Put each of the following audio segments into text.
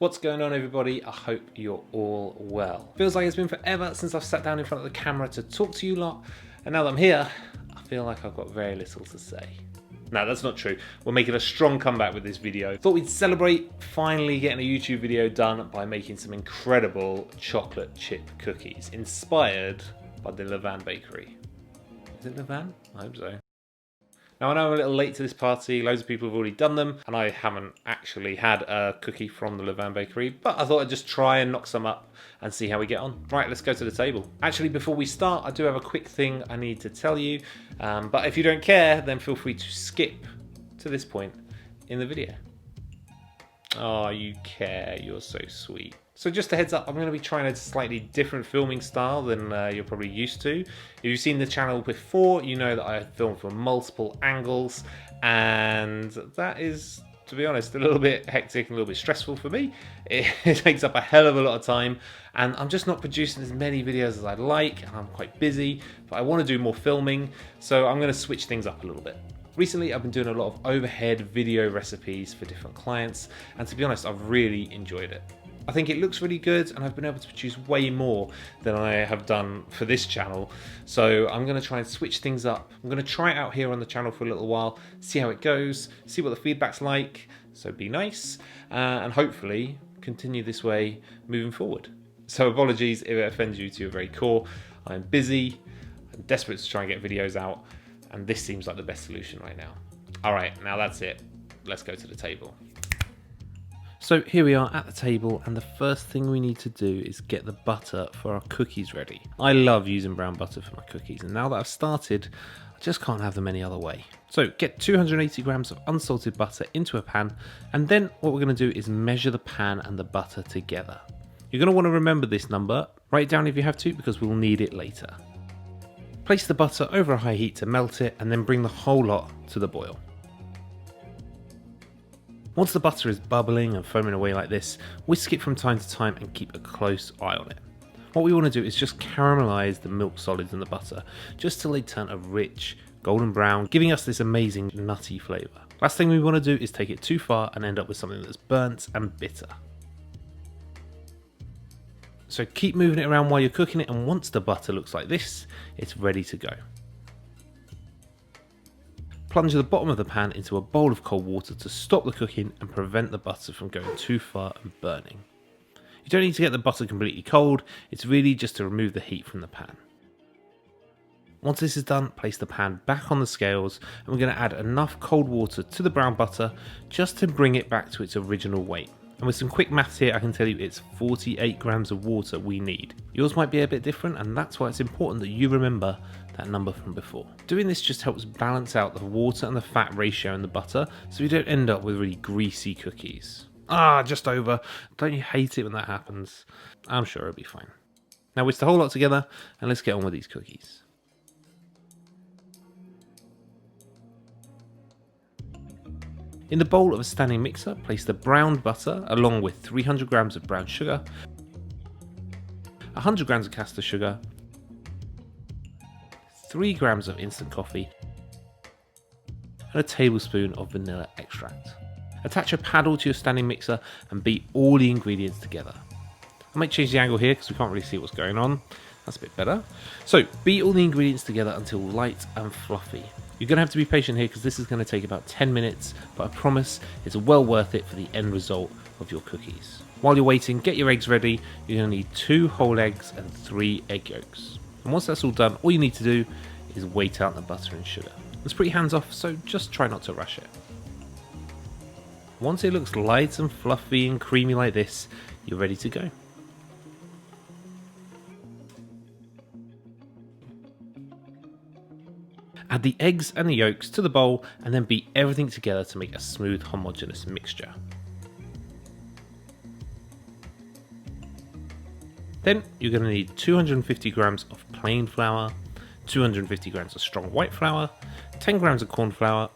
What's going on, everybody? I hope you're all well. Feels like it's been forever since I've sat down in front of the camera to talk to you lot, and now that I'm here, I feel like I've got very little to say. No, that's not true. We're making a strong comeback with this video. Thought we'd celebrate finally getting a YouTube video done by making some incredible chocolate chip cookies inspired by the Levain Bakery. Is it Levain? I hope so. Now, I know I'm a little late to this party, loads of people have already done them, and I haven't actually had a cookie from the Levain Bakery, but I thought I'd just try and knock some up and see how we get on. Right, let's go to the table. Actually, before we start, I do have a quick thing I need to tell you, but if you don't care, then feel free to skip to this point in the video. Oh, you care, you're so sweet. So just a heads up, I'm going to be trying a slightly different filming style than you're probably used to. If you've seen the channel before, you know that I film from multiple angles, and that is, to be honest, a little bit hectic and a little bit stressful for me. It takes up a hell of a lot of time, and I'm just not producing as many videos as I'd like, and I'm quite busy, but I want to do more filming, so I'm going to switch things up a little bit. Recently, I've been doing a lot of overhead video recipes for different clients, and to be honest, I've really enjoyed it. I think it looks really good, and I've been able to produce way more than I have done for this channel. So I'm going to try and switch things up. I'm going to try it out here on the channel for a little while, see how it goes, see what the feedback's like. So be nice, and hopefully continue this way moving forward. So apologies if it offends you to your very core. I'm busy, I'm desperate to try and get videos out, and this seems like the best solution right now. All right, now that's it. Let's go to the table. So here we are at the table, and the first thing we need to do is get the butter for our cookies ready. I love using brown butter for my cookies, and now that I've started, I just can't have them any other way. So get 280 grams of unsalted butter into a pan, and then what we're going to do is measure the pan and the butter together. You're going to want to remember this number, write it down if you have to, because we'll need it later. Place the butter over a high heat to melt it, and then bring the whole lot to the boil. Once the butter is bubbling and foaming away like this, whisk it from time to time and keep a close eye on it. What we want to do is just caramelise the milk solids in the butter, just till they turn a rich golden brown, giving us this amazing nutty flavour. Last thing we want to do is take it too far and end up with something that's burnt and bitter. So keep moving it around while you're cooking it, and once the butter looks like this, it's ready to go. Plunge the bottom of the pan into a bowl of cold water to stop the cooking and prevent the butter from going too far and burning. You don't need to get the butter completely cold, it's really just to remove the heat from the pan. Once this is done, place the pan back on the scales, and we're going to add enough cold water to the brown butter just to bring it back to its original weight. And with some quick maths here, I can tell you it's 48 grams of water we need. Yours might be a bit different, and that's why it's important that you remember that number from before. Doing this just helps balance out the water and the fat ratio in the butter, so we don't end up with really greasy cookies. Just over. Don't you hate it when that happens? I'm sure it'll be fine. Now whisk the whole lot together, and let's get on with these cookies. In the bowl of a standing mixer, place the browned butter along with 300 grams of brown sugar, 100 grams of caster sugar, 3 grams of instant coffee, and a tablespoon of vanilla extract. Attach a paddle to your standing mixer and beat all the ingredients together. I might change the angle here because we can't really see what's going on. That's a bit better. So beat all the ingredients together until light and fluffy. You're going to have to be patient here because this is going to take about 10 minutes, but I promise it's well worth it for the end result of your cookies. While you're waiting, get your eggs ready. You're going to need 2 whole eggs and 3 egg yolks. And once that's all done, all you need to do is wait out the butter and sugar. It's pretty hands off, so just try not to rush it. Once it looks light and fluffy and creamy like this, you're ready to go. Add the eggs and the yolks to the bowl, and then beat everything together to make a smooth, homogeneous mixture. Then you're going to need 250 grams of plain flour, 250 grams of strong white flour, 10 grams of corn flour,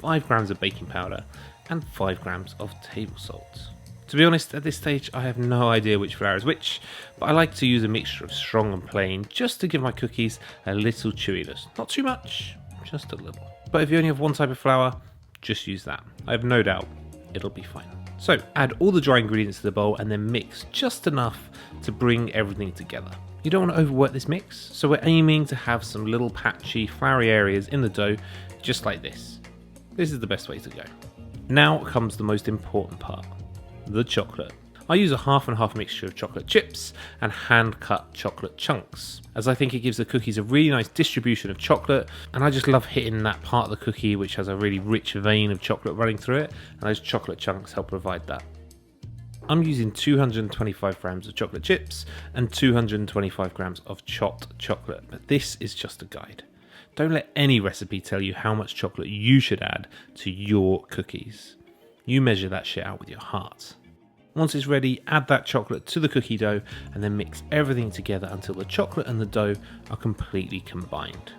5 grams of baking powder, and 5 grams of table salt. To be honest, at this stage I have no idea which flour is which, but I like to use a mixture of strong and plain just to give my cookies a little chewiness. Not too much, just a little. But if you only have one type of flour, just use that. I have no doubt it'll be fine. So add all the dry ingredients to the bowl and then mix just enough to bring everything together. You don't want to overwork this mix, so we're aiming to have some little patchy, floury areas in the dough, just like this. This is the best way to go. Now comes the most important part, the chocolate. I use a half and half mixture of chocolate chips and hand cut chocolate chunks, as I think it gives the cookies a really nice distribution of chocolate, and I just love hitting that part of the cookie which has a really rich vein of chocolate running through it, and those chocolate chunks help provide that. I'm using 225 grams of chocolate chips and 225 grams of chopped chocolate, but this is just a guide. Don't let any recipe tell you how much chocolate you should add to your cookies. You measure that shit out with your heart. Once it's ready, add that chocolate to the cookie dough and then mix everything together until the chocolate and the dough are completely combined.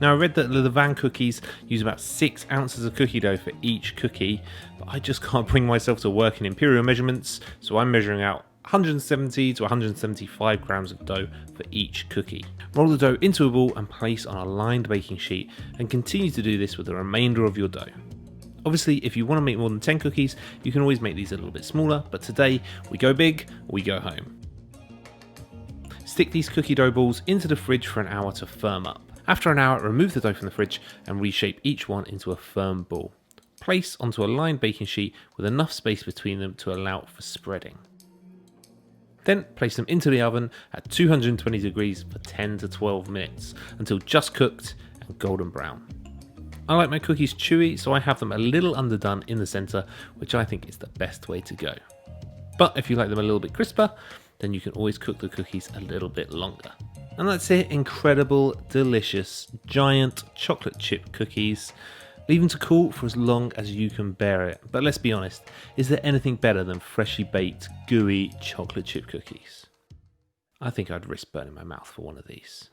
Now I read that the Levain cookies use about 6 ounces of cookie dough for each cookie, but I just can't bring myself to work in imperial measurements, so I'm measuring out 170 to 175 grams of dough for each cookie. Roll the dough into a ball and place on a lined baking sheet, and continue to do this with the remainder of your dough. Obviously, if you want to make more than 10 cookies, you can always make these a little bit smaller, but today we go big, we go home. Stick these cookie dough balls into the fridge for an hour to firm up. After an hour, remove the dough from the fridge and reshape each one into a firm ball. Place onto a lined baking sheet with enough space between them to allow for spreading. Then place them into the oven at 220 degrees for 10 to 12 minutes until just cooked and golden brown. I like my cookies chewy, so I have them a little underdone in the centre, which I think is the best way to go. But if you like them a little bit crisper, then you can always cook the cookies a little bit longer. And that's it, incredible, delicious, giant chocolate chip cookies. Leave them to cool for as long as you can bear it. But let's be honest, is there anything better than freshly baked, gooey chocolate chip cookies? I think I'd risk burning my mouth for one of these.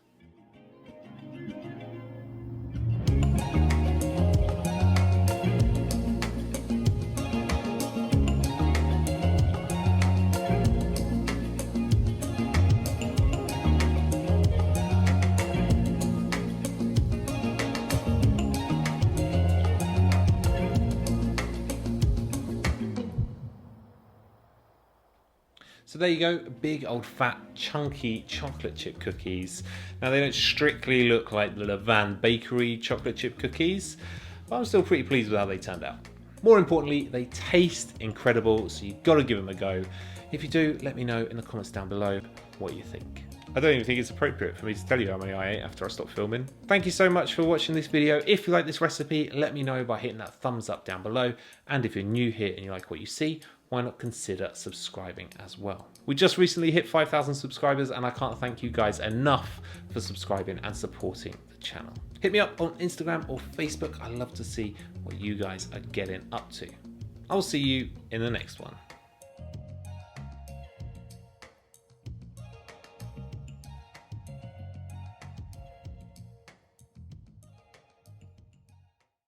So there you go, big old fat chunky chocolate chip cookies. Now they don't strictly look like the Levain Bakery chocolate chip cookies, but I'm still pretty pleased with how they turned out. More importantly, they taste incredible, so you've got to give them a go. If you do, let me know in the comments down below what you think. I don't even think it's appropriate for me to tell you how many I ate after I stopped filming. Thank you so much for watching this video. If you like this recipe, let me know by hitting that thumbs up down below. And if you're new here and you like what you see, why not consider subscribing as well? We just recently hit 5,000 subscribers and I can't thank you guys enough for subscribing and supporting the channel. Hit me up on Instagram or Facebook. I love to see what you guys are getting up to. I'll see you in the next one.